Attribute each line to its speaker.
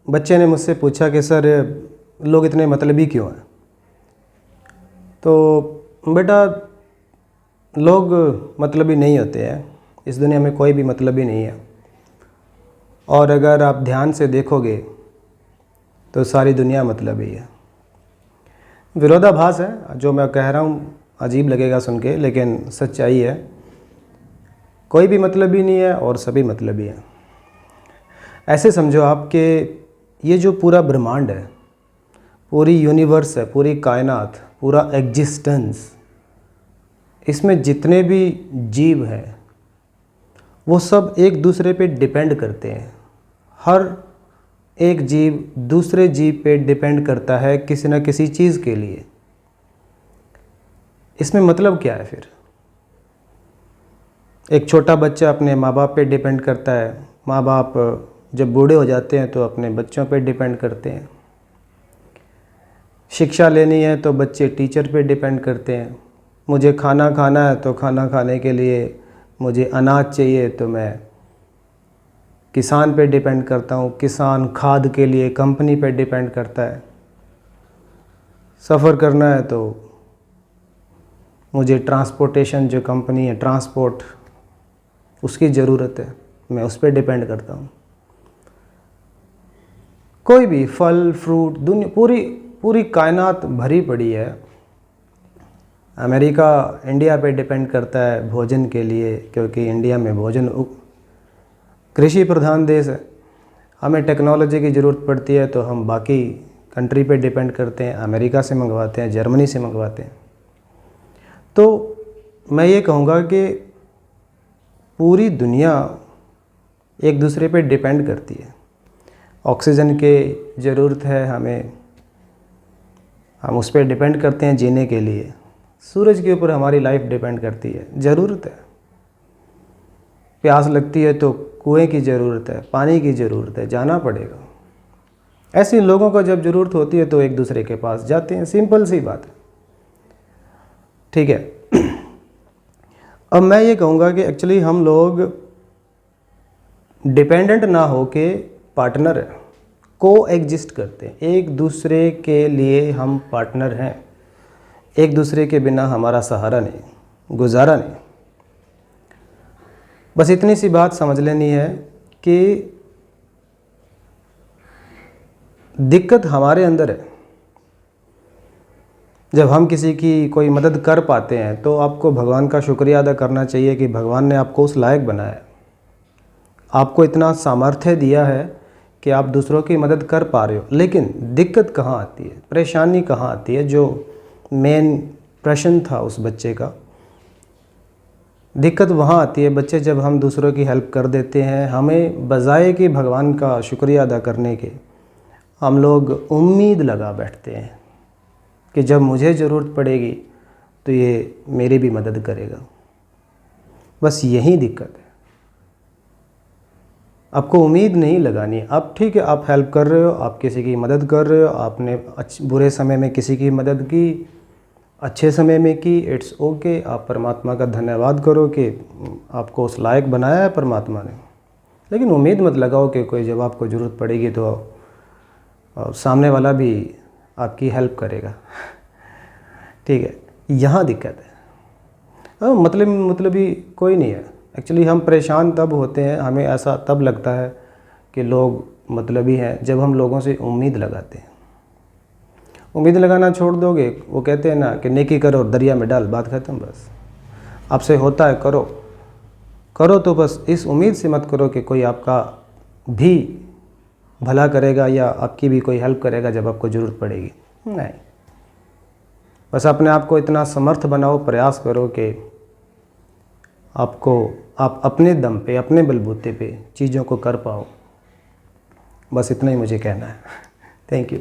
Speaker 1: बच्चे ने मुझसे पूछा कि सर लोग इतने मतलबी क्यों हैं। तो बेटा, लोग मतलबी नहीं होते हैं, इस दुनिया में कोई भी मतलबी नहीं है। और अगर आप ध्यान से देखोगे तो सारी दुनिया मतलबी है। विरोधाभास है जो मैं कह रहा हूँ, अजीब लगेगा सुन के, लेकिन सच्चाई है। कोई भी मतलबी नहीं है और सभी मतलबी हैं। ऐसे समझो आप कि ये जो पूरा ब्रह्मांड है, पूरी यूनिवर्स है, पूरी कायनात, पूरा एग्जिस्टेंस, इसमें जितने भी जीव हैं वो सब एक दूसरे पे डिपेंड करते हैं। हर एक जीव दूसरे जीव पे डिपेंड करता है किसी न किसी चीज़ के लिए। इसमें मतलब क्या है फिर? एक छोटा बच्चा अपने माँ बाप पे डिपेंड करता है, माँ बाप जब बूढ़े हो जाते हैं तो अपने बच्चों पे डिपेंड करते हैं। शिक्षा लेनी है तो बच्चे टीचर पे डिपेंड करते हैं। मुझे खाना खाना है तो खाना खाने के लिए मुझे अनाज चाहिए तो मैं किसान पे डिपेंड करता हूँ। किसान खाद के लिए कंपनी पे डिपेंड करता है। सफ़र करना है तो मुझे ट्रांसपोर्टेशन जो कंपनी है, ट्रांसपोर्ट, उसकी ज़रूरत है, मैं उस पर डिपेंड करता हूँ। कोई भी फल फ्रूट, दुनिया पूरी कायनात भरी पड़ी है। अमेरिका इंडिया पे डिपेंड करता है भोजन के लिए, क्योंकि इंडिया में भोजन कृषि प्रधान देश है। हमें टेक्नोलॉजी की ज़रूरत पड़ती है तो हम बाकी कंट्री पे डिपेंड करते हैं, अमेरिका से मंगवाते हैं, जर्मनी से मंगवाते हैं। तो मैं ये कहूँगा कि पूरी दुनिया एक दूसरे पे डिपेंड करती है। ऑक्सीजन की ज़रूरत है हमें, हम उस पर डिपेंड करते हैं जीने के लिए। सूरज के ऊपर हमारी लाइफ डिपेंड करती है, ज़रूरत है। प्यास लगती है तो कुएं की ज़रूरत है, पानी की ज़रूरत है, जाना पड़ेगा। ऐसे लोगों को जब ज़रूरत होती है तो एक दूसरे के पास जाते हैं, सिंपल सी बात है। ठीक है। अब मैं ये कहूँगा कि एक्चुअली हम लोग डिपेंडेंट ना हो के पार्टनर है, को एग्जिस्ट करते हैं। एक दूसरे के लिए हम पार्टनर हैं। एक दूसरे के बिना हमारा सहारा नहीं, गुजारा नहीं। बस इतनी सी बात समझ लेनी है कि दिक्कत हमारे अंदर है। जब हम किसी की कोई मदद कर पाते हैं तो आपको भगवान का शुक्रिया अदा करना चाहिए कि भगवान ने आपको उस लायक बनाया, आपको इतना सामर्थ्य दिया है कि आप दूसरों की मदद कर पा रहे हो। लेकिन दिक्कत कहाँ आती है, परेशानी कहाँ आती है? जो मेन प्रश्न था उस बच्चे का, दिक्कत वहाँ आती है बच्चे जब हम दूसरों की हेल्प कर देते हैं, हमें बजाय कि भगवान का शुक्रिया अदा करने के, हम लोग उम्मीद लगा बैठते हैं कि जब मुझे ज़रूरत पड़ेगी तो ये मेरी भी मदद करेगा। बस यही दिक्कत है। आपको उम्मीद नहीं लगानी। अब ठीक है, आप हेल्प कर रहे हो, आप किसी की मदद कर रहे हो, आपने बुरे समय में किसी की मदद की, अच्छे समय में की, इट्स ओके। आप परमात्मा का धन्यवाद करो कि आपको उस लायक बनाया है परमात्मा ने। लेकिन उम्मीद मत लगाओ कि कोई जब आपको ज़रूरत पड़ेगी तो सामने वाला भी आपकी हेल्प करेगा। ठीक है, यहाँ दिक्कत है। मतलब ही कोई नहीं है। एक्चुअली हम परेशान तब होते हैं, हमें ऐसा तब लगता है कि लोग मतलबी हैं जब हम लोगों से उम्मीद लगाते हैं। उम्मीद लगाना छोड़ दोगे, वो कहते हैं ना कि नेकी करो और दरिया में डाल, बात खत्म। बस आपसे होता है करो करो, तो बस इस उम्मीद से मत करो कि कोई आपका भी भला करेगा या आपकी भी कोई हेल्प करेगा जब आपको ज़रूरत पड़ेगी। नहीं, बस अपने आप को इतना समर्थ बनाओ, प्रयास करो कि आप अपने दम पे, अपने बलबूते पे चीज़ों को कर पाओ। बस इतना ही मुझे कहना है। Thank you.